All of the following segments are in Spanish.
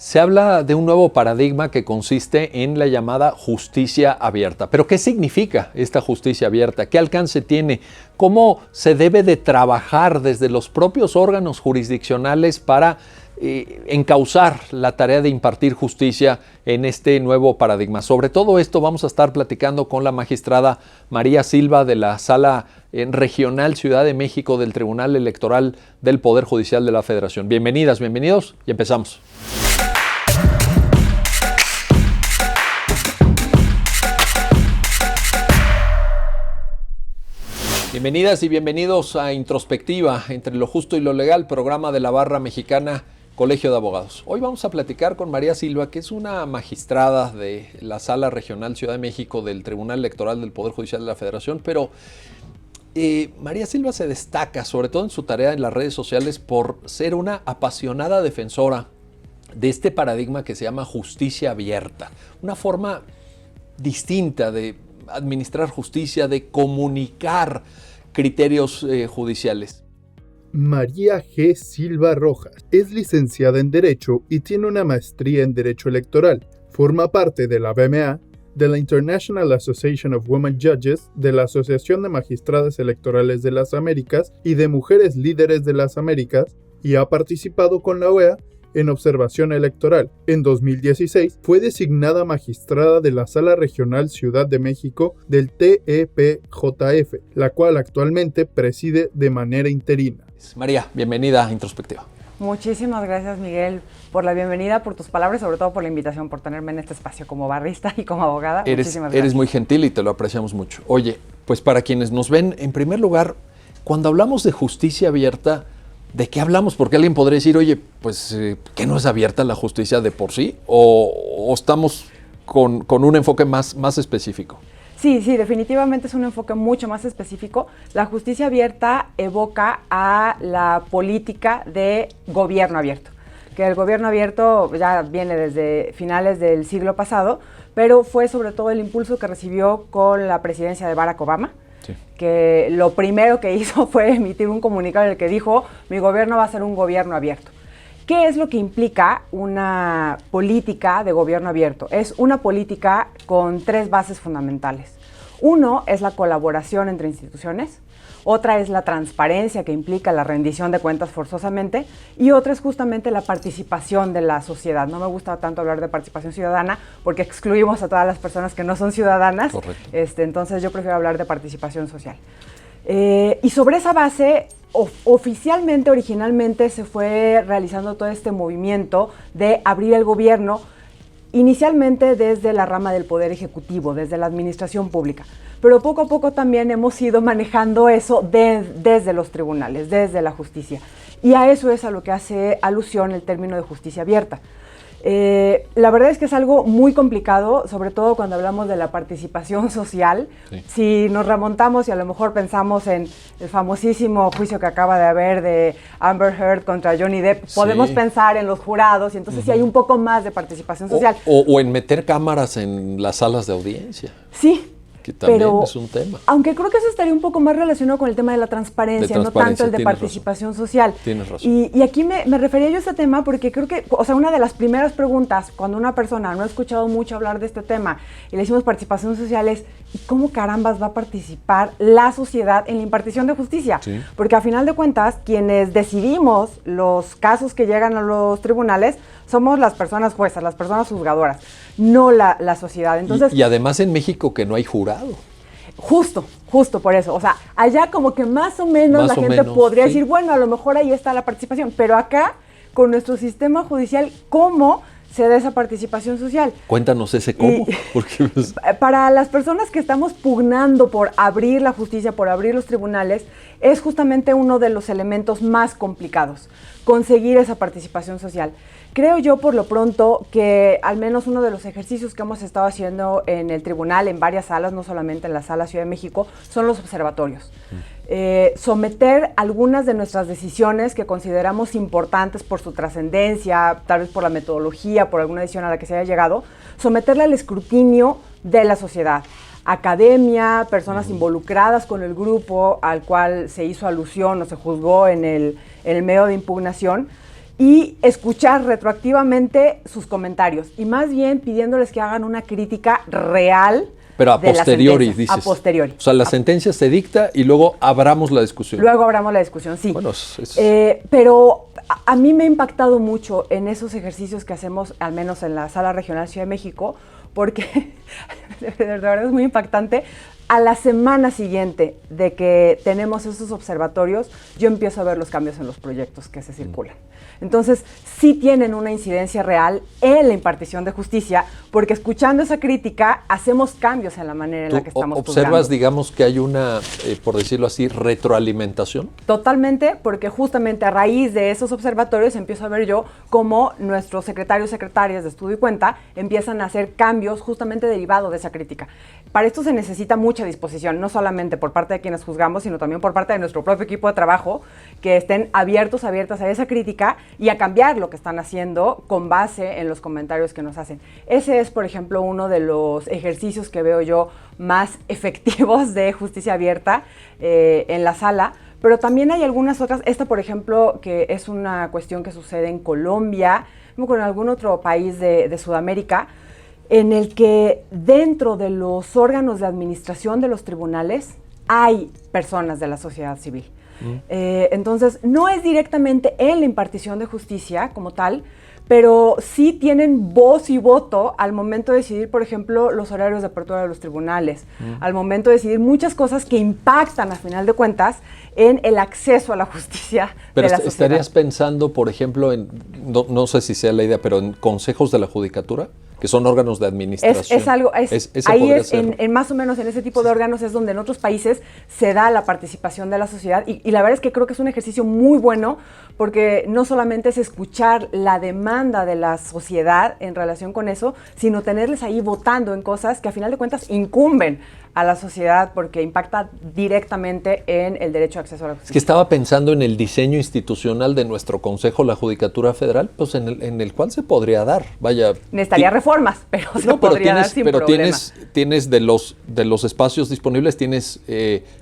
Se habla de un nuevo paradigma que consiste en la llamada justicia abierta. ¿Pero qué significa esta justicia abierta? ¿Qué alcance tiene? ¿Cómo se debe de trabajar desde los propios órganos jurisdiccionales para encauzar la tarea de impartir justicia en este nuevo paradigma? Sobre todo esto vamos a estar platicando con la magistrada María Silva de la Sala Regional Ciudad de México del Tribunal Electoral del Poder Judicial de la Federación. Bienvenidas, bienvenidos y empezamos. Bienvenidas y bienvenidos a Introspectiva, entre lo justo y lo legal, programa de la Barra Mexicana Colegio de Abogados. Hoy vamos a platicar con María Silva, que es una magistrada de la Sala Regional Ciudad de México del Tribunal Electoral del Poder Judicial de la Federación, pero María Silva se destaca, sobre todo en su tarea en las redes sociales, por ser una apasionada defensora de este paradigma que se llama justicia abierta, una forma distinta de administrar justicia, de comunicar criterios judiciales. María G. Silva Rojas es licenciada en Derecho y tiene una maestría en Derecho Electoral. Forma parte de la BMA, de la International Association of Women Judges, de la Asociación de Magistradas Electorales de las Américas y de Mujeres Líderes de las Américas, y ha participado con la OEA en observación electoral. En 2016 fue designada magistrada de la Sala Regional Ciudad de México del TEPJF, la cual actualmente preside de manera interina. María, bienvenida a Introspectiva. Muchísimas gracias, Miguel, por la bienvenida, por tus palabras, sobre todo por la invitación, por tenerme en este espacio como barrista y como abogada. Muchísimas gracias. Eres muy gentil y te lo apreciamos mucho. Oye, pues para quienes nos ven, en primer lugar, cuando hablamos de justicia abierta, ¿de qué hablamos? Porque alguien podría decir, oye, pues, ¿que no es abierta la justicia de por sí? ¿O estamos con un enfoque más específico? Sí, definitivamente es un enfoque mucho más específico. La justicia abierta evoca a la política de gobierno abierto, que el gobierno abierto ya viene desde finales del siglo pasado, pero fue sobre todo el impulso que recibió con la presidencia de Barack Obama. Sí. Que lo primero que hizo fue emitir un comunicado en el que dijo, mi gobierno va a ser un gobierno abierto. ¿Qué es lo que implica una política de gobierno abierto? Es una política con tres bases fundamentales. Uno es la colaboración entre instituciones, otra es la transparencia que implica la rendición de cuentas forzosamente y otra es justamente la participación de la sociedad. No me gusta tanto hablar de participación ciudadana porque excluimos a todas las personas que no son ciudadanas. Correcto. Entonces yo prefiero hablar de participación social. Y sobre esa base, oficialmente, originalmente se fue realizando todo este movimiento de abrir el gobierno, inicialmente desde la rama del Poder Ejecutivo, desde la administración pública, pero poco a poco también hemos ido manejando eso desde los tribunales, desde la justicia, y a eso es a lo que hace alusión el término de justicia abierta. La verdad es que es algo muy complicado, sobre todo cuando hablamos de la participación social. Sí. Si nos remontamos y a lo mejor pensamos en el famosísimo juicio que acaba de haber de Amber Heard contra Johnny Depp, sí, podemos pensar en los jurados y entonces sí hay un poco más de participación social. O en meter cámaras en las salas de audiencia. Sí. Que también es un tema. Aunque creo que eso estaría un poco más relacionado con el tema de la transparencia, no tanto el de participación social. Tienes razón. Y aquí me refería yo a este tema porque creo que, o sea, una de las primeras preguntas cuando una persona no ha escuchado mucho hablar de este tema y le decimos participación social es, ¿y cómo carambas va a participar la sociedad en la impartición de justicia? Sí. Porque a final de cuentas, quienes decidimos los casos que llegan a los tribunales somos las personas juezas, las personas juzgadoras, no la sociedad. Entonces, y además en México que no hay jurado. Justo por eso. O sea, allá como que más o menos la gente podría decir, bueno, a lo mejor ahí está la participación, pero acá, con nuestro sistema judicial, ¿cómo se da esa participación social? Cuéntanos ese cómo. Porque para las personas que estamos pugnando por abrir la justicia, por abrir los tribunales, es justamente uno de los elementos más complicados, conseguir esa participación social. Creo yo por lo pronto que al menos uno de los ejercicios que hemos estado haciendo en el tribunal, en varias salas, no solamente en la Sala Ciudad de México, son los observatorios. Someter algunas de nuestras decisiones que consideramos importantes por su trascendencia, tal vez por la metodología, por alguna decisión a la que se haya llegado, someterla al escrutinio de la sociedad. Academia, personas involucradas con el grupo al cual se hizo alusión o se juzgó en el medio de impugnación, y escuchar retroactivamente sus comentarios y más bien pidiéndoles que hagan una crítica real. Pero a posteriori, dices. A posteriori. O sea, la sentencia se dicta y luego abramos la discusión. Luego abramos la discusión, sí. Bueno, pero a mí me ha impactado mucho en esos ejercicios que hacemos, al menos en la Sala Regional Ciudad de México, porque de verdad es muy impactante. A la semana siguiente de que tenemos esos observatorios, yo empiezo a ver los cambios en los proyectos que se circulan. Entonces, sí tienen una incidencia real en la impartición de justicia, porque escuchando esa crítica, hacemos cambios en la manera en la que estamos ¿Observas, juzgando. digamos, que hay una, por decirlo así, retroalimentación? Totalmente, porque justamente a raíz de esos observatorios empiezo a ver yo cómo nuestros secretarios y secretarias de estudio y cuenta empiezan a hacer cambios justamente derivados de esa crítica. Para esto se necesita mucha disposición, no solamente por parte de quienes juzgamos, sino también por parte de nuestro propio equipo de trabajo, que estén abiertas a esa crítica y a cambiar lo que están haciendo con base en los comentarios que nos hacen. Ese es, por ejemplo, uno de los ejercicios que veo yo más efectivos de justicia abierta en la sala, pero también hay algunas otras. Esta, por ejemplo, que es una cuestión que sucede en Colombia, o en algún otro país de Sudamérica, en el que dentro de los órganos de administración de los tribunales hay personas de la sociedad civil. Entonces, no es directamente en la impartición de justicia como tal, pero sí tienen voz y voto al momento de decidir, por ejemplo, los horarios de apertura de los tribunales, al momento de decidir muchas cosas que impactan, a final de cuentas, en el acceso a la justicia pero de la sociedad. ¿Estarías pensando, por ejemplo, en, no sé si sea la idea, pero en consejos de la judicatura? Que son órganos de administración. Es algo, ahí es en más o menos en ese tipo de órganos es donde en otros países se da la participación de la sociedad y la verdad es que creo que es un ejercicio muy bueno porque no solamente es escuchar la demanda de la sociedad en relación con eso, sino tenerles ahí votando en cosas que a final de cuentas incumben a la sociedad porque impacta directamente en el derecho de acceso a la justicia. Es que estaba pensando en el diseño institucional de nuestro Consejo, la Judicatura Federal, pues en el cual se podría dar, vaya. Necesitaría reformas, pero se podría dar sin problema. Pero tienes de los espacios disponibles, tienes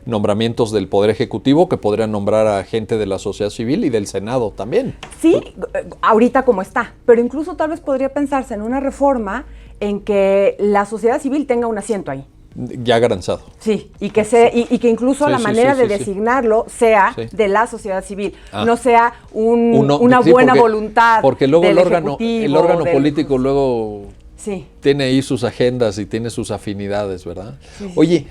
nombramientos del Poder Ejecutivo que podrían nombrar a gente de la sociedad civil y del Senado también. Sí, ahorita como está, pero incluso tal vez podría pensarse en una reforma en que la sociedad civil tenga un asiento ahí. Ya garanzado. Sí, y que incluso la manera de designarlo sea de la sociedad civil, no sea una buena voluntad. Porque luego del el órgano político luego sí. tiene ahí sus agendas y tiene sus afinidades, ¿verdad? Sí. Oye,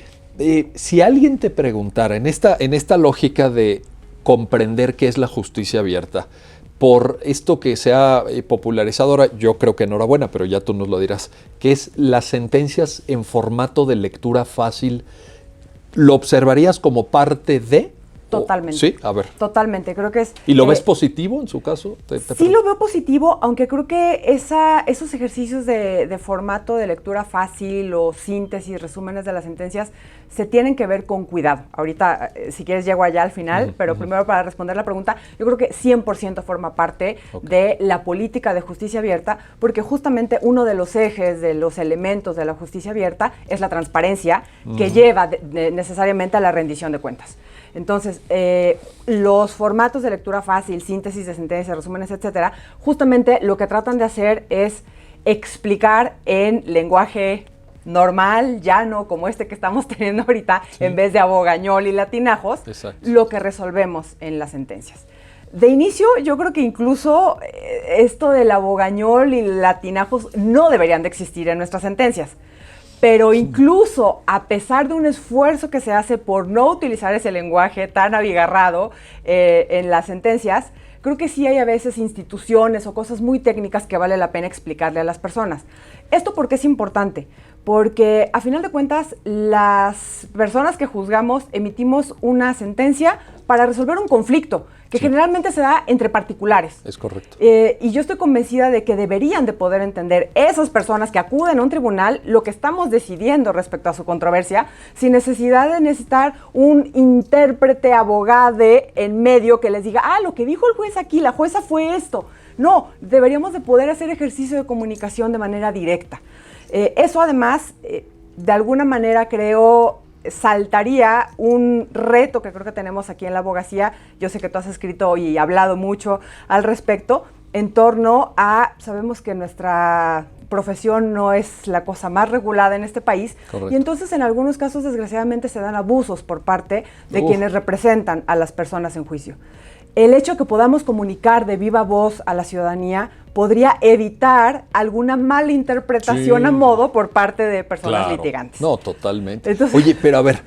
si alguien te preguntara en esta lógica de comprender qué es la justicia abierta, por esto que se ha popularizado ahora, yo creo que enhorabuena, pero ya tú nos lo dirás, que es las sentencias en formato de lectura fácil, ¿lo observarías como parte de? Totalmente. Sí, a ver. Totalmente, creo que es... ¿Y lo ves positivo en su caso? Sí lo veo positivo, aunque creo que esos ejercicios de formato de lectura fácil o síntesis, resúmenes de las sentencias, se tienen que ver con cuidado. Ahorita, si quieres, llego allá al final, pero primero para responder la pregunta, yo creo que 100% forma parte de la política de justicia abierta, porque justamente uno de los ejes, de los elementos de la justicia abierta es la transparencia que lleva necesariamente a la rendición de cuentas. Entonces, los formatos de lectura fácil, síntesis de sentencias, resúmenes, etcétera, justamente lo que tratan de hacer es explicar en lenguaje normal, llano, como este que estamos teniendo ahorita, en vez de abogañol y latinajos, lo que resolvemos en las sentencias. De inicio, yo creo que incluso esto del abogañol y latinajos no deberían de existir en nuestras sentencias. Pero incluso a pesar de un esfuerzo que se hace por no utilizar ese lenguaje tan abigarrado en las sentencias, creo que sí hay a veces instituciones o cosas muy técnicas que vale la pena explicarle a las personas. ¿Esto por qué es importante? Porque a final de cuentas las personas que juzgamos emitimos una sentencia para resolver un conflicto que generalmente se da entre particulares. Es correcto. Y yo estoy convencida de que deberían de poder entender esas personas que acuden a un tribunal lo que estamos decidiendo respecto a su controversia, sin necesidad de necesitar un intérprete, abogade en medio que les diga, lo que dijo el juez aquí, la jueza fue esto. No, deberíamos de poder hacer ejercicio de comunicación de manera directa. Eso además, de alguna manera creo, saltaría un reto que creo que tenemos aquí en la abogacía. Yo sé que tú has escrito y hablado mucho al respecto en torno a, sabemos que nuestra profesión no es la cosa más regulada en este país. Correcto. Y entonces en algunos casos desgraciadamente se dan abusos por parte de quienes representan a las personas en juicio. El hecho que podamos comunicar de viva voz a la ciudadanía podría evitar alguna mala interpretación a modo por parte de personas litigantes. No, totalmente. Entonces, oye, pero a ver,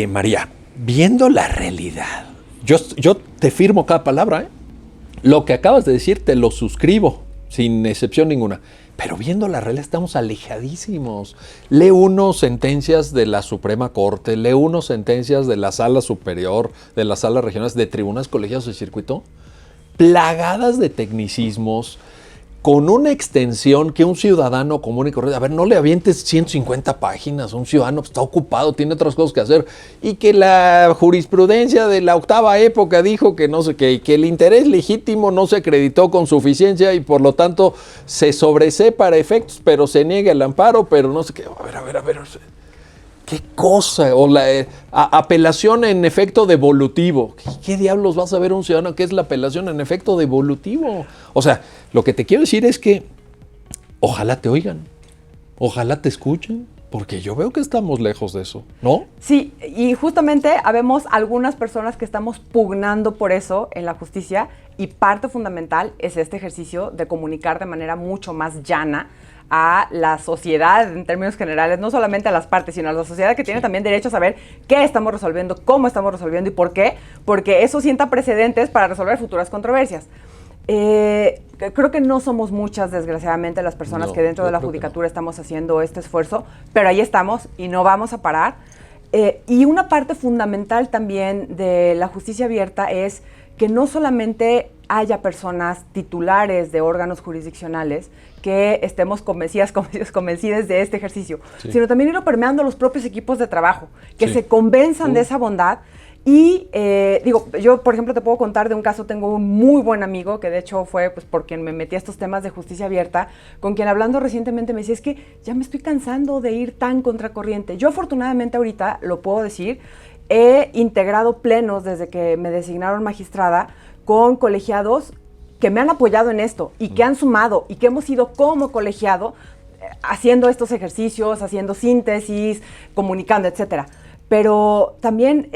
María, viendo la realidad, yo te firmo cada palabra, ¿eh? Lo que acabas de decir te lo suscribo, sin excepción ninguna. Pero viendo la realidad estamos alejadísimos. Lee uno sentencias de la Suprema Corte, lee uno sentencias de la Sala Superior, de las salas regionales, de tribunales colegiados de circuito, plagadas de tecnicismos, con una extensión que un ciudadano común y corriente, a ver, no le avientes 150 páginas, un ciudadano está ocupado, tiene otras cosas que hacer, y que la jurisprudencia de la octava época dijo que no sé qué, y que el interés legítimo no se acreditó con suficiencia y por lo tanto se sobresee para efectos, pero se niega el amparo, pero no sé qué, a ver, ¿qué cosa? O la apelación en efecto devolutivo. ¿Qué diablos vas a ver un ciudadano que es la apelación en efecto devolutivo? O sea, lo que te quiero decir es que ojalá te oigan, ojalá te escuchen, porque yo veo que estamos lejos de eso, ¿no? Sí, y justamente habemos algunas personas que estamos pugnando por eso en la justicia y parte fundamental es este ejercicio de comunicar de manera mucho más llana a la sociedad en términos generales, no solamente a las partes, sino a la sociedad que tiene también derecho a saber qué estamos resolviendo, cómo estamos resolviendo y por qué, porque eso sienta precedentes para resolver futuras controversias. Creo que no somos muchas, desgraciadamente, las personas que dentro de la judicatura estamos haciendo este esfuerzo, pero ahí estamos y no vamos a parar. Y una parte fundamental también de la justicia abierta es que no solamente haya personas titulares de órganos jurisdiccionales que estemos convencidas de este ejercicio, sino también irlo permeando los propios equipos de trabajo, que se convenzan de esa bondad. Y yo por ejemplo te puedo contar de un caso, tengo un muy buen amigo que de hecho fue pues por quien me metí a estos temas de justicia abierta, con quien hablando recientemente me decía, es que ya me estoy cansando de ir tan contracorriente. Yo afortunadamente ahorita, lo puedo decir, he integrado plenos desde que me designaron magistrada con colegiados que me han apoyado en esto y que han sumado y que hemos ido como colegiado haciendo estos ejercicios, haciendo síntesis, comunicando, etcétera. Pero también,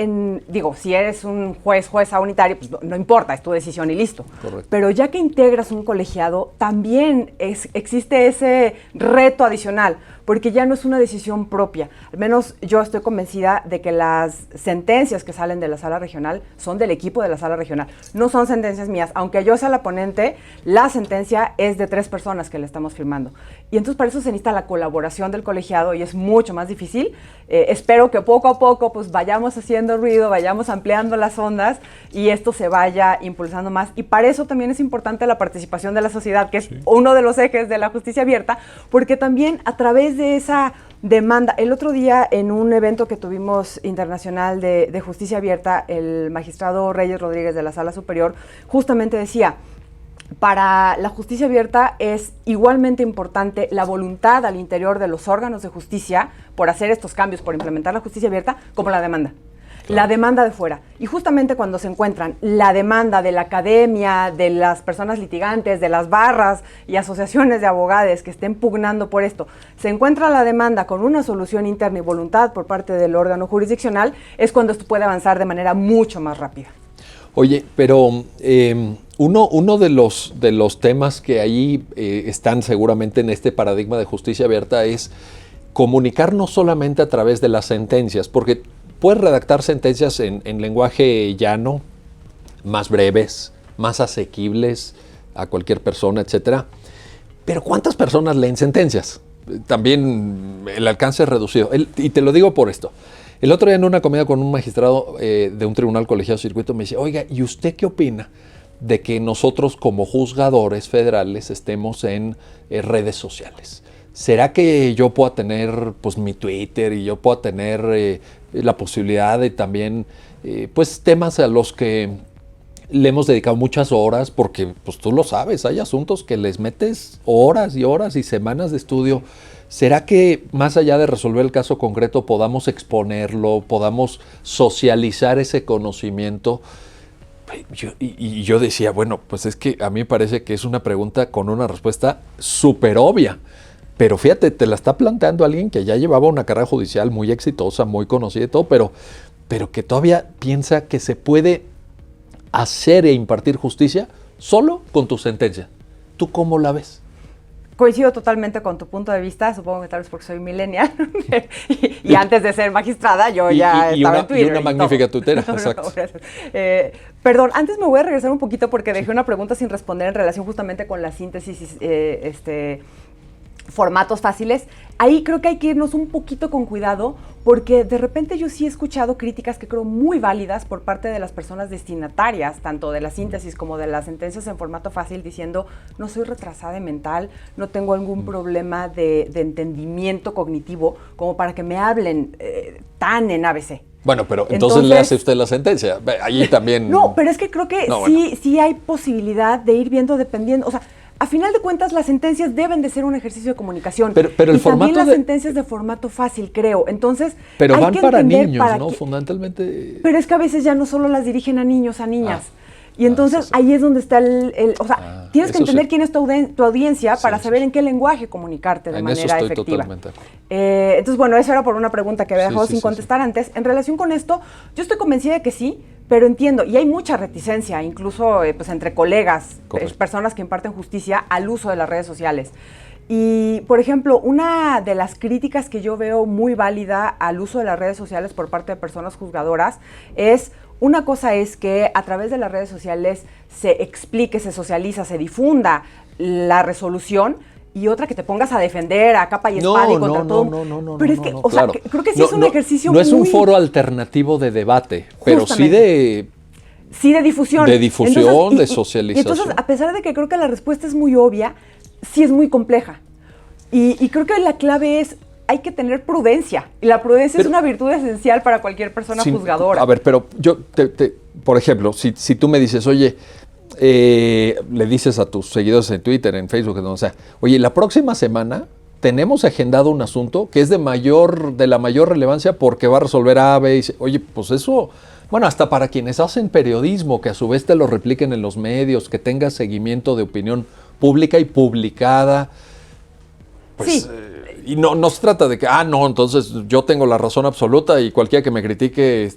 si eres un jueza unitario, pues no importa, es tu decisión y listo. Correcto. Pero ya que integras un colegiado, también existe ese reto adicional, porque ya no es una decisión propia. Al menos yo estoy convencida de que las sentencias que salen de la sala regional son del equipo de la sala regional. No son sentencias mías. Aunque yo sea la ponente, la sentencia es de 3 personas que le estamos firmando. Y entonces para eso se necesita la colaboración del colegiado y es mucho más difícil. Espero que poco a poco pues vayamos haciendo ruido, vayamos ampliando las ondas y esto se vaya impulsando más. Y para eso también es importante la participación de la sociedad, que es uno de los ejes de la justicia abierta, porque también a través de esa demanda, el otro día en un evento que tuvimos internacional de justicia abierta, el magistrado Reyes Rodríguez de la Sala Superior justamente decía, para la justicia abierta es igualmente importante la voluntad al interior de los órganos de justicia por hacer estos cambios, por implementar la justicia abierta, como la demanda. Claro. La demanda de fuera. Y justamente cuando se encuentran la demanda de la academia, de las personas litigantes, de las barras y asociaciones de abogados que estén pugnando por esto, se encuentra la demanda con una solución interna y voluntad por parte del órgano jurisdiccional, es cuando esto puede avanzar de manera mucho más rápida. Oye, pero uno de los temas que ahí están seguramente en este paradigma de justicia abierta es comunicar no solamente a través de las sentencias, porque puedes redactar sentencias en lenguaje llano, más breves, más asequibles a cualquier persona, etcétera. Pero ¿cuántas personas leen sentencias? También el alcance es reducido. Y te lo digo por esto. El otro día en una comida con un magistrado de un tribunal colegiado de circuito me dice, oiga, ¿y usted qué opina de que nosotros como juzgadores federales estemos en redes sociales? ¿Será que yo pueda tener pues mi Twitter y yo pueda tener la posibilidad de también pues temas a los que le hemos dedicado muchas horas porque, pues tú lo sabes, hay asuntos que les metes horas y horas y semanas de estudio. ¿Será que más allá de resolver el caso concreto podamos exponerlo, podamos socializar ese conocimiento? Yo decía, bueno, pues es que a mí me parece que es una pregunta con una respuesta súper obvia. Pero fíjate, te la está planteando alguien que ya llevaba una carrera judicial muy exitosa, muy conocida y todo, pero que todavía piensa que se puede hacer e impartir justicia solo con tu sentencia. ¿Tú cómo la ves? Coincido totalmente con tu punto de vista, supongo que tal vez porque soy millennial y antes de ser magistrada yo ya estaba en Twitter. Y una magnífica tuitera, exacto. Perdón, antes me voy a regresar un poquito porque dejé una pregunta sin responder en relación justamente con la síntesis, formatos fáciles. Ahí creo que hay que irnos un poquito con cuidado porque de repente yo sí he escuchado críticas que creo muy válidas por parte de las personas destinatarias, tanto de la síntesis como de las sentencias en formato fácil, diciendo no soy retrasada mental, no tengo algún problema de entendimiento cognitivo como para que me hablen tan en ABC. Bueno, pero entonces le hace usted la sentencia. Allí también... No, pero es que creo que sí hay posibilidad de ir viendo dependiendo, o sea, a final de cuentas, las sentencias deben de ser un ejercicio de comunicación. Pero el formato también las sentencias de formato fácil, creo. Entonces, pero van para niños, ¿no? Fundamentalmente. Pero es que a veces ya no solo las dirigen a niños, a niñas. Y entonces ahí es donde está o sea, tienes que entender quién es tu audiencia para saber en qué lenguaje comunicarte de manera efectiva. Entonces, bueno, eso era por una pregunta que había dejado sin contestar antes. En relación con esto, yo estoy convencida de que sí, pero entiendo, y hay mucha reticencia, incluso pues, entre colegas, personas que imparten justicia, al uso de las redes sociales. Y, por ejemplo, una de las críticas que yo veo muy válida al uso de las redes sociales por parte de personas juzgadoras es, una cosa es que a través de las redes sociales se explique, se socializa, se difunda la resolución, y otra que te pongas a defender a capa y espada y contra todo. No. Pero es que, o sea, creo que sí es un ejercicio muy... No es un foro alternativo de debate, pero sí de... Sí, de difusión. De difusión, entonces, de socialización. Y entonces, a pesar de que creo que la respuesta es muy obvia, sí es muy compleja. Y creo que la clave es, hay que tener prudencia. Y la prudencia es una virtud esencial para cualquier persona juzgadora. A ver, pero yo, por ejemplo, si tú me dices, oye... le dices a tus seguidores en Twitter, en Facebook, o sea, oye, la próxima semana tenemos agendado un asunto que es de la mayor relevancia porque va a resolver A, B y C. Oye, pues eso, bueno, hasta para quienes hacen periodismo, que a su vez te lo repliquen en los medios, que tenga seguimiento de opinión pública y publicada, pues... Sí. Y no se trata de que, no, entonces yo tengo la razón absoluta y cualquiera que me critique,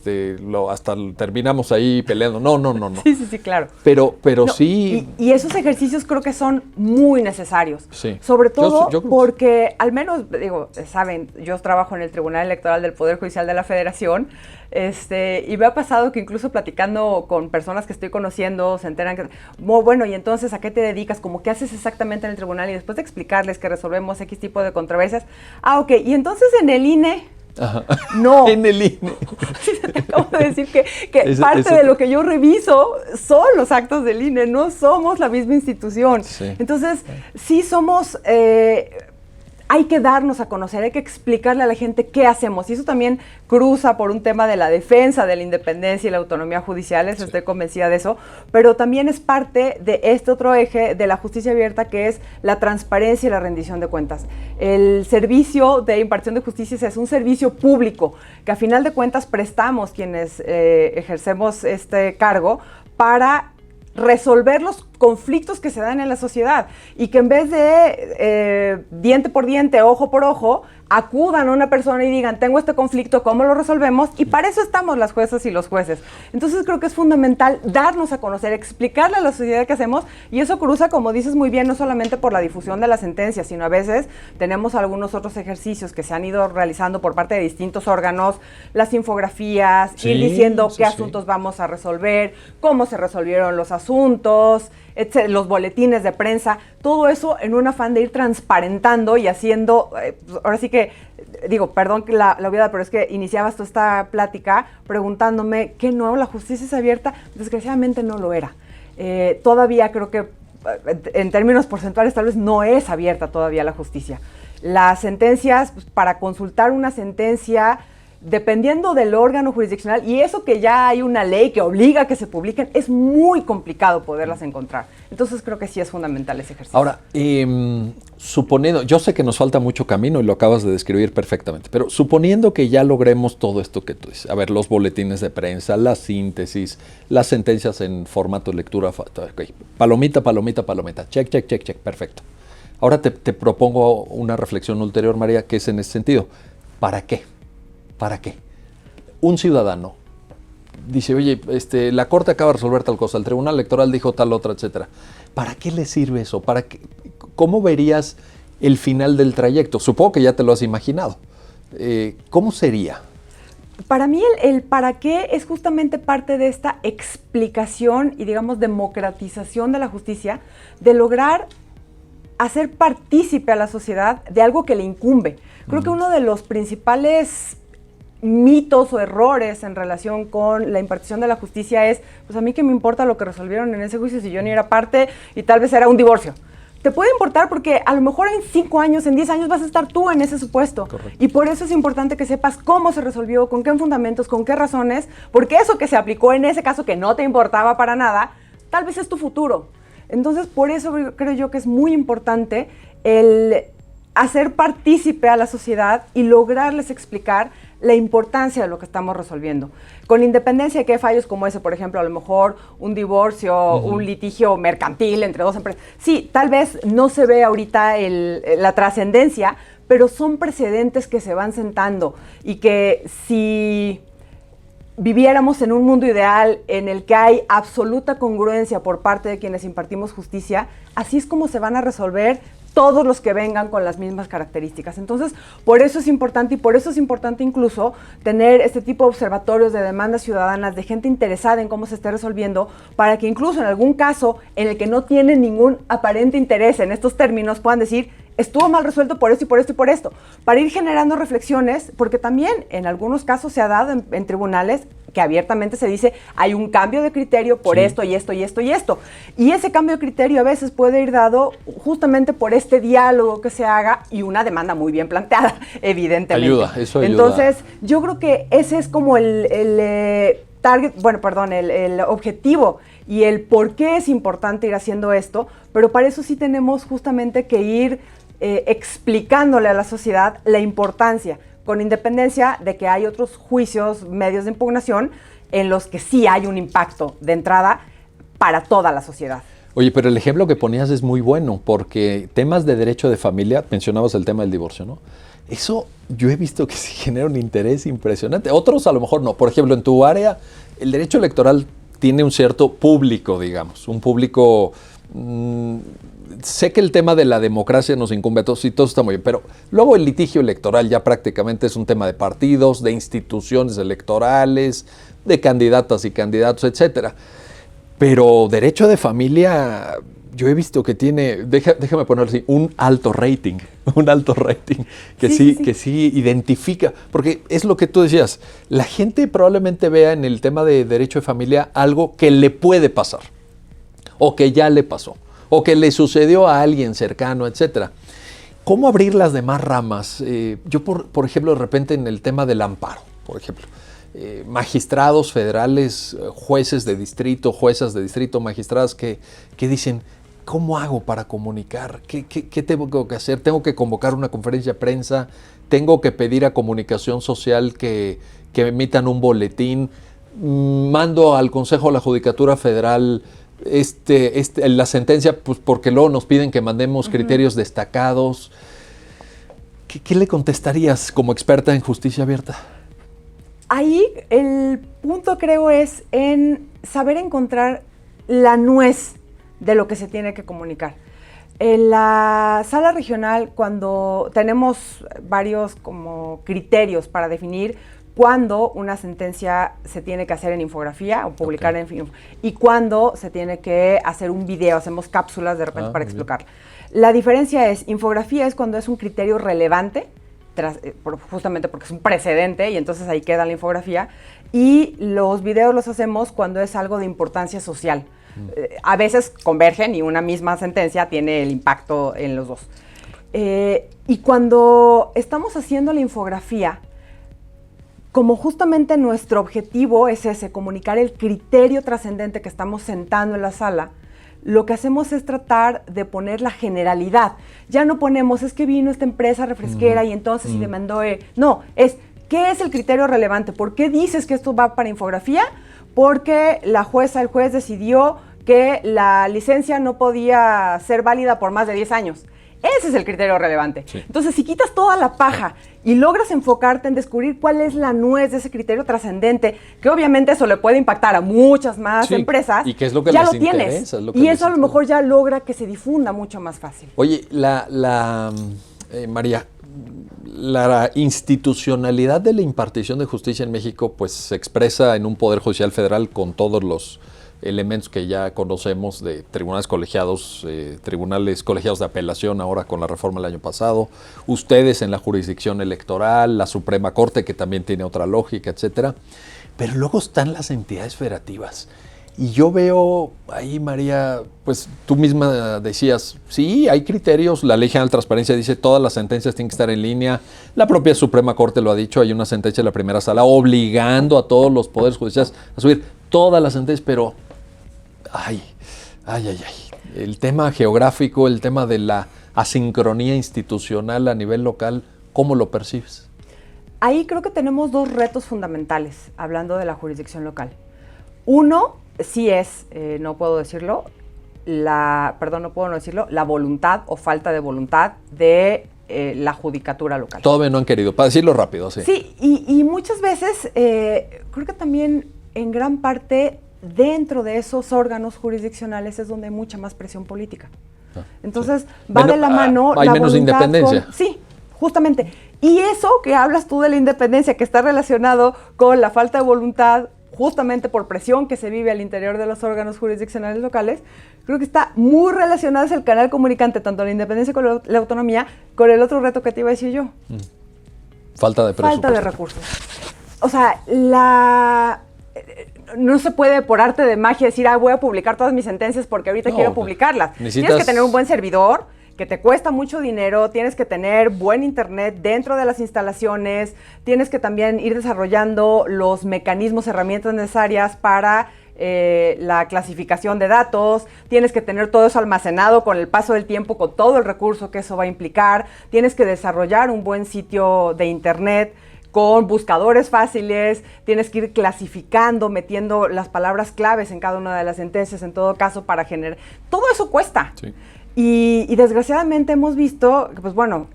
hasta terminamos ahí peleando. No. Sí, claro. Pero sí... Y esos ejercicios creo que son muy necesarios. Sí. Sobre todo yo porque, al menos, digo, saben, yo trabajo en el Tribunal Electoral del Poder Judicial de la Federación, y me ha pasado que incluso platicando con personas que estoy conociendo, se enteran que, bueno, y entonces, ¿a qué te dedicas? Como, ¿qué haces exactamente en el tribunal? Y después de explicarles que resolvemos X tipo de controversias, ok, y entonces en el INE, Ajá. no. En el INE. Te acabo de decir que parte de lo que yo reviso son los actos del INE, no somos la misma institución. Sí. Entonces, sí somos... hay que darnos a conocer, hay que explicarle a la gente qué hacemos. Y eso también cruza por un tema de la defensa de la independencia y la autonomía judiciales, estoy convencida de eso, pero también es parte de este otro eje de la justicia abierta, que es la transparencia y la rendición de cuentas. El servicio de impartición de justicia es un servicio público, que a final de cuentas prestamos quienes ejercemos este cargo para resolver los conflictos que se dan en la sociedad y que en vez de diente por diente, ojo por ojo, acudan a una persona y digan, tengo este conflicto, ¿cómo lo resolvemos? Y para eso estamos las juezas y los jueces. Entonces creo que es fundamental darnos a conocer, explicarle a la sociedad qué hacemos, y eso cruza, como dices muy bien, no solamente por la difusión de las sentencias, sino a veces tenemos algunos otros ejercicios que se han ido realizando por parte de distintos órganos, las infografías, ir diciendo qué asuntos vamos a resolver, cómo se resolvieron los asuntos, los boletines de prensa, todo eso en un afán de ir transparentando y haciendo, ahora sí que, digo, perdón que la obviedad, pero es que iniciabas tú esta plática preguntándome ¿qué no? ¿La justicia es abierta? Desgraciadamente no lo era. Todavía creo que en términos porcentuales tal vez no es abierta todavía la justicia. Las sentencias, para consultar una sentencia, dependiendo del órgano jurisdiccional, y eso que ya hay una ley que obliga a que se publiquen, es muy complicado poderlas encontrar. Entonces creo que sí es fundamental ese ejercicio. Ahora, suponiendo, yo sé que nos falta mucho camino y lo acabas de describir perfectamente, pero suponiendo que ya logremos todo esto que tú dices, a ver, los boletines de prensa, la síntesis, las sentencias en formato de lectura, okay, palomita, check, perfecto. Ahora te propongo una reflexión ulterior, María, que es en ese sentido. ¿Para qué? ¿Para qué? Un ciudadano dice, oye, la Corte acaba de resolver tal cosa, el Tribunal Electoral dijo tal otra, etcétera. ¿Para qué le sirve eso? ¿Cómo verías el final del trayecto? Supongo que ya te lo has imaginado. ¿Cómo sería? Para mí el para qué es justamente parte de esta explicación y, digamos, democratización de la justicia, de lograr hacer partícipe a la sociedad de algo que le incumbe. Creo que uno de los principales mitos o errores en relación con la impartición de la justicia es, pues a mí qué me importa lo que resolvieron en ese juicio si yo ni era parte y tal vez era un divorcio. Te puede importar porque a lo mejor en 5 años, en 10 años vas a estar tú en ese supuesto. Correcto. Y por eso es importante que sepas cómo se resolvió, con qué fundamentos, con qué razones, porque eso que se aplicó en ese caso que no te importaba para nada, tal vez es tu futuro. Entonces, por eso creo yo que es muy importante el hacer partícipe a la sociedad y lograrles explicar la importancia de lo que estamos resolviendo. Con independencia de que hay fallos como ese, por ejemplo, a lo mejor un divorcio, un litigio mercantil entre dos empresas. Sí, tal vez no se ve ahorita la trascendencia, pero son precedentes que se van sentando y que si viviéramos en un mundo ideal en el que hay absoluta congruencia por parte de quienes impartimos justicia, así es como se van a resolver todos los que vengan con las mismas características. Entonces, por eso es importante, y por eso es importante incluso tener este tipo de observatorios de demandas ciudadanas, de gente interesada en cómo se esté resolviendo, para que incluso en algún caso en el que no tienen ningún aparente interés en estos términos, puedan decir, estuvo mal resuelto por esto y por esto y por esto, para ir generando reflexiones, porque también en algunos casos se ha dado en tribunales que abiertamente se dice, hay un cambio de criterio por esto y esto y esto y esto. Y ese cambio de criterio a veces puede ir dado justamente por este diálogo que se haga y una demanda muy bien planteada, evidentemente. Eso ayuda. Entonces, yo creo que ese es como el objetivo y el por qué es importante ir haciendo esto, pero para eso sí tenemos justamente que ir explicándole a la sociedad la importancia, con independencia de que hay otros juicios, medios de impugnación, en los que sí hay un impacto de entrada para toda la sociedad. Oye, pero el ejemplo que ponías es muy bueno, porque temas de derecho de familia, mencionabas el tema del divorcio, ¿no? Eso yo he visto que sí genera un interés impresionante. Otros a lo mejor no. Por ejemplo, en tu área, el derecho electoral tiene un cierto público, digamos, un público... sé que el tema de la democracia nos incumbe a todos y todo está muy bien, pero luego el litigio electoral ya prácticamente es un tema de partidos, de instituciones electorales, de candidatas y candidatos, etcétera. Pero derecho de familia, yo he visto que tiene, déjame ponerlo así, un alto rating que sí identifica, porque es lo que tú decías, la gente probablemente vea en el tema de derecho de familia algo que le puede pasar, o que ya le pasó, o que le sucedió a alguien cercano, etcétera. ¿Cómo abrir las demás ramas? Yo, por ejemplo, de repente en el tema del amparo, por ejemplo, magistrados federales, jueces de distrito, juezas de distrito, magistradas que dicen, ¿cómo hago para comunicar? ¿Qué tengo que hacer? ¿Tengo que convocar una conferencia de prensa? ¿Tengo que pedir a Comunicación Social que emitan un boletín? ¿Mando al Consejo de la Judicatura Federal la sentencia, pues porque luego nos piden que mandemos criterios destacados? ¿Qué le contestarías como experta en justicia abierta? Ahí el punto creo es en saber encontrar la nuez de lo que se tiene que comunicar. En la sala regional, cuando tenemos varios como criterios para definir cuándo una sentencia se tiene que hacer en infografía o publicar en y cuándo se tiene que hacer un video, hacemos cápsulas de repente para explicarla. La diferencia es, infografía es cuando es un criterio relevante, justamente porque es un precedente y entonces ahí queda la infografía, y los videos los hacemos cuando es algo de importancia social. A veces convergen y una misma sentencia tiene el impacto en los dos. Y cuando estamos haciendo la infografía, como justamente nuestro objetivo es ese, comunicar el criterio trascendente que estamos sentando en la sala, lo que hacemos es tratar de poner la generalidad. Ya no ponemos, es que vino esta empresa refresquera y entonces y demandó... No, es, ¿qué es el criterio relevante? ¿Por qué dices que esto va para infografía? Porque la jueza, el juez decidió que la licencia no podía ser válida por más de 10 años. Ese es el criterio relevante. Sí. Entonces, si quitas toda la paja y logras enfocarte en descubrir cuál es la nuez de ese criterio trascendente, que obviamente eso le puede impactar a muchas más empresas, y que es lo que ya les lo tienes. Interesa, es lo que y eso a lo mejor ya logra que se difunda mucho más fácil. Oye, María, la institucionalidad de la impartición de justicia en México pues se expresa en un Poder Judicial Federal con todos los elementos que ya conocemos de tribunales colegiados de apelación ahora con la reforma del año pasado, ustedes en la jurisdicción electoral, la Suprema Corte que también tiene otra lógica, etcétera. Pero luego están las entidades federativas. Y yo veo ahí, María, pues tú misma decías, sí, hay criterios, la Ley General de Transparencia dice todas las sentencias tienen que estar en línea, la propia Suprema Corte lo ha dicho, hay una sentencia de la primera sala obligando a todos los poderes judiciales a subir todas las sentencias, pero el tema geográfico, el tema de la asincronía institucional a nivel local, ¿cómo lo percibes? Ahí creo que tenemos dos retos fundamentales, hablando de la jurisdicción local. Uno, sí es, no puedo decirlo, la voluntad o falta de voluntad de la judicatura local. Todavía no han querido, para decirlo rápido, sí. Sí, y muchas veces, creo que también en gran parte dentro de esos órganos jurisdiccionales es donde hay mucha más presión política. Entonces, va de la mano hay la menos voluntad independencia. Sí, justamente. Y eso que hablas tú de la independencia, que está relacionado con la falta de voluntad, justamente por presión que se vive al interior de los órganos jurisdiccionales locales, creo que está muy relacionado el canal comunicante, tanto la independencia como la autonomía, con el otro reto que te iba a decir yo. Falta de presupuesto. Falta de recursos. O sea, no se puede por arte de magia decir, voy a publicar todas mis sentencias porque ahorita quiero publicarlas. Tienes que tener un buen servidor, que te cuesta mucho dinero, tienes que tener buen internet dentro de las instalaciones, tienes que también ir desarrollando los mecanismos, herramientas necesarias para la clasificación de datos, tienes que tener todo eso almacenado con el paso del tiempo, con todo el recurso que eso va a implicar, tienes que desarrollar un buen sitio de internet con buscadores fáciles, tienes que ir clasificando, metiendo las palabras claves en cada una de las sentencias, en todo caso, para generar... Todo eso cuesta. Sí. Y desgraciadamente hemos visto que, pues bueno,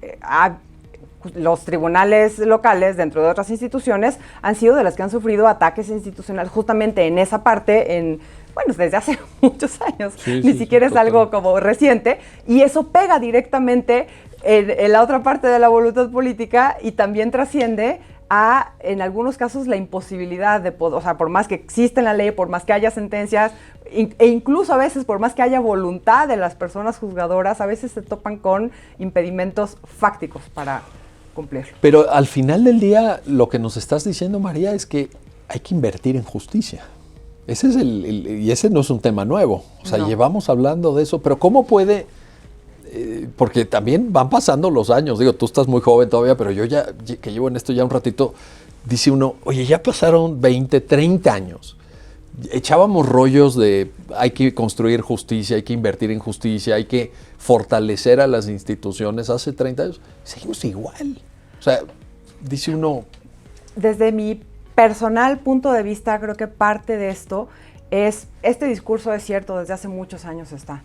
los tribunales locales dentro de otras instituciones han sido de las que han sufrido ataques institucionales justamente en esa parte, desde hace muchos años, ni siquiera es algo como reciente, y eso pega directamente en la otra parte de la voluntad política y también trasciende a, en algunos casos, la imposibilidad de poder, o sea, por más que exista en la ley, por más que haya sentencias, e incluso a veces por más que haya voluntad de las personas juzgadoras, a veces se topan con impedimentos fácticos para cumplirlo. Pero al final del día, lo que nos estás diciendo, María, es que hay que invertir en justicia. Ese es y ese no es un tema nuevo. O sea, llevamos hablando de eso, pero ¿cómo puede...? Porque también van pasando los años, digo, tú estás muy joven todavía, pero yo ya, que llevo en esto ya un ratito, dice uno, oye, ya pasaron 20, 30 años, echábamos rollos de hay que construir justicia, hay que invertir en justicia, hay que fortalecer a las instituciones hace 30 años, seguimos igual, o sea, dice uno... Desde mi personal punto de vista, creo que parte de esto es, este discurso es cierto, desde hace muchos años está.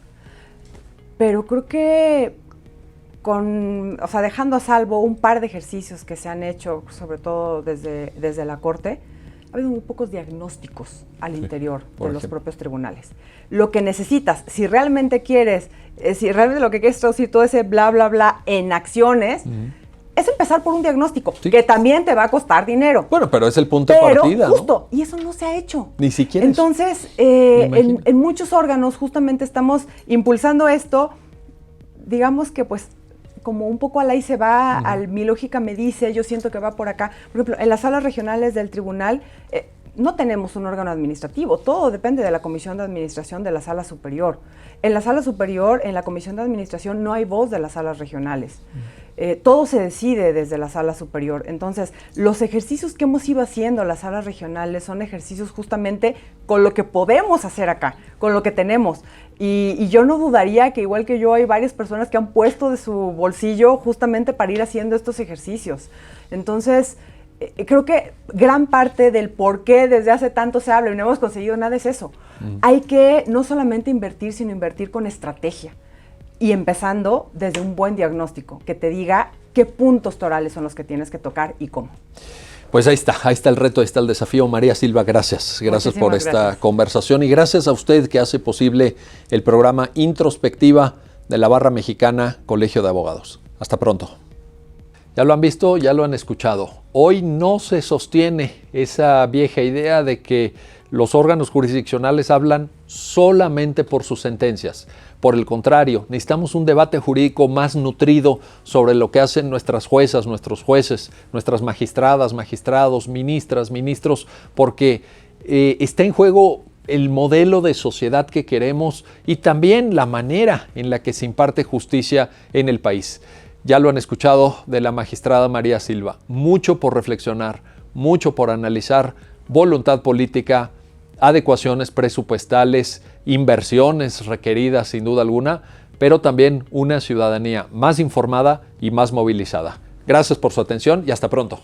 Pero creo que dejando a salvo un par de ejercicios que se han hecho, sobre todo desde la Corte, ha habido muy pocos diagnósticos al interior de los propios tribunales. Lo que necesitas, si realmente lo que quieres traducir todo ese bla, bla, bla en acciones, es empezar por un diagnóstico, que también te va a costar dinero. Bueno, pero es el punto de partida, justo, ¿no? Y eso no se ha hecho. Ni siquiera Entonces, en muchos órganos justamente estamos impulsando esto, digamos que pues como un poco al ahí se va, mi lógica me dice, yo siento que va por acá. Por ejemplo, en las salas regionales del tribunal no tenemos un órgano administrativo, todo depende de la comisión de administración de la sala superior. En la sala superior, en la comisión de administración, no hay voz de las salas regionales. todo se decide desde la sala superior. Entonces, los ejercicios que hemos ido haciendo en las salas regionales son ejercicios justamente con lo que podemos hacer acá, con lo que tenemos. Y yo no dudaría que igual que yo hay varias personas que han puesto de su bolsillo justamente para ir haciendo estos ejercicios. Entonces, creo que gran parte del por qué desde hace tanto se habla y no hemos conseguido nada es eso. Hay que no solamente invertir, sino invertir con estrategia. Y empezando desde un buen diagnóstico, que te diga qué puntos torales son los que tienes que tocar y cómo. Pues ahí está el reto, ahí está el desafío. María Silva, gracias por esta conversación y gracias a usted que hace posible el programa Introspectiva de la Barra Mexicana Colegio de Abogados. Hasta pronto. Ya lo han visto, ya lo han escuchado. Hoy no se sostiene esa vieja idea de que los órganos jurisdiccionales hablan solamente por sus sentencias. Por el contrario, necesitamos un debate jurídico más nutrido sobre lo que hacen nuestras juezas, nuestros jueces, nuestras magistradas, magistrados, ministras, ministros, porque está en juego el modelo de sociedad que queremos y también la manera en la que se imparte justicia en el país. Ya lo han escuchado de la magistrada María Silva. Mucho por reflexionar, mucho por analizar, voluntad política, adecuaciones presupuestales, inversiones requeridas sin duda alguna, pero también una ciudadanía más informada y más movilizada. Gracias por su atención y hasta pronto.